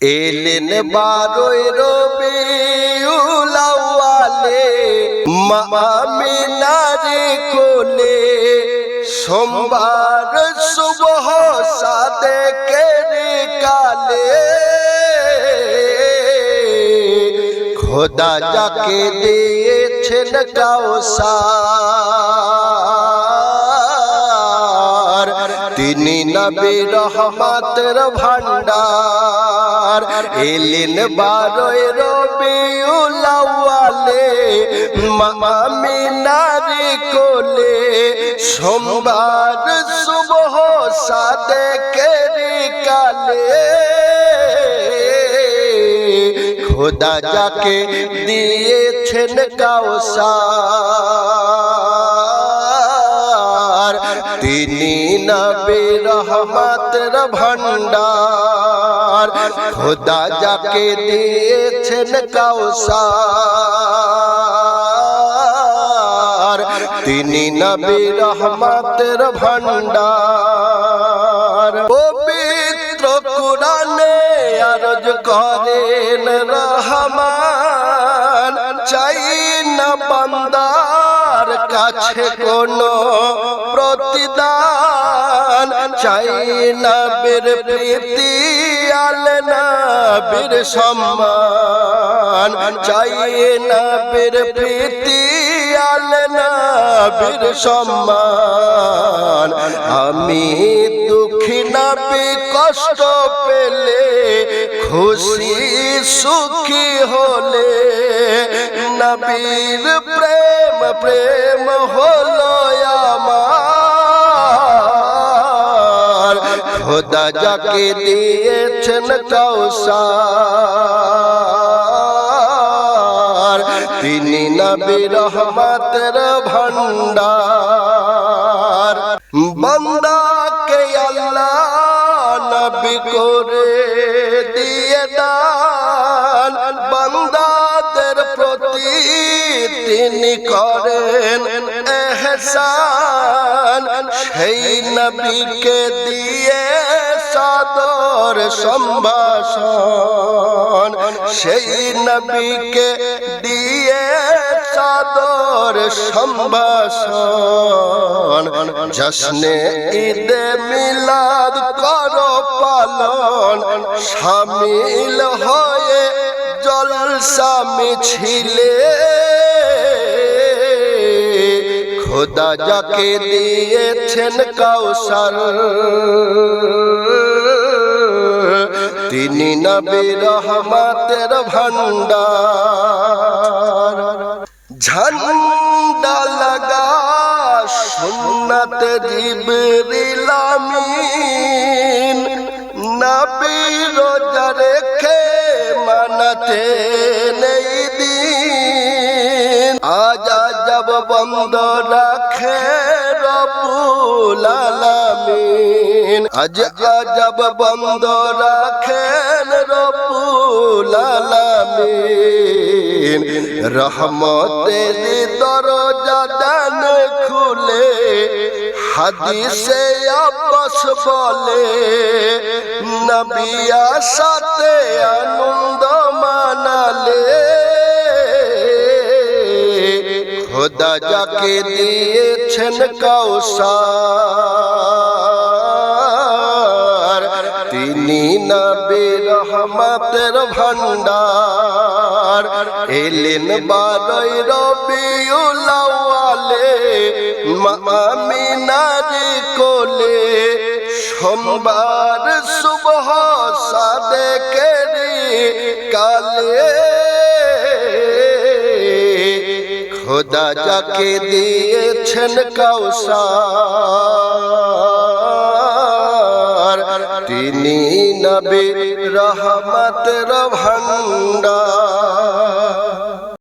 এলেন 12 রবিউল আউয়ালে মা আমিনার কোলে সোমবার সুবহ সাদেকের কালে খোদা যাকে দিয়েছেন কাউসার তিনি নবী রহমতের ভান্ডার এলেন 12 রবিউল আউয়ালে মা আমিনার কোলে সোমবার সুবহ সাদেকের কালে খোদা যাকে দিয়েছেন কাউসার তিনি নবী রহমতের ভান্ডার খোদা যাকে দিয়েছেন কাউসার তিনি নবী রহমতের ভান্ডার পবিত্র কুরআনে আরজ করেন রহমান চাই না বান্দার কাছে কোনো প্রতিদান চাই না বীর প্রীতি আলে নবীর সম্মান চাই না বীর প্রীতি আলে নবীর সম্মান আমি দুঃখী নবী কষ্ট পেলে খুশি সুখী হলে নবীর প্রেম প্রেম হলো আমার খোদা যাকে দিয়েছেন কাউসার তিনি নবী রহমতের ভান্ডার বান্দাকে আল্লাহ নবী করে দিয়ে দান বান্দাদের প্রতি তিনি করেন ইহসান সেই নবীকে দিয়ে সাদর সম্ভাষণ সেই নবীকে দিয়ে সাদর সম্ভাষণ জশ্নে ঈদে মিলাদ করো পালন শামিল হয়ে জলসা মিছিলে খোদা যাকে দিয়েছেন কাউসার তিনি নবী রহমতের ভান্ডার ঝান্ডা লাগা সুন্নাত জিবরিল আমিন নবী রোজা রেখে মানাতে নেই দিন আজ আজব বন্ধ রাখে রব্বুল আলামিন আজ আজব বন্ধ রাখেন রব্বুল আলামিন রহমতের দরজা দেন খুলে হাদিসে আব্বাস বলে নবী আসাতে আনন্দ মানালে খোদা যাকে দিয়েছেন কাউসার তিনি নবী রহমতের ভান্ডার এলেন 12 রবিউল আউয়ালে মা আমিনার কোলে সোমবার সুবহ সাদেকের কালে খোদা যাকে দিয়েছেন কাউসার তিনি নবী রহমতের ভান্ডার।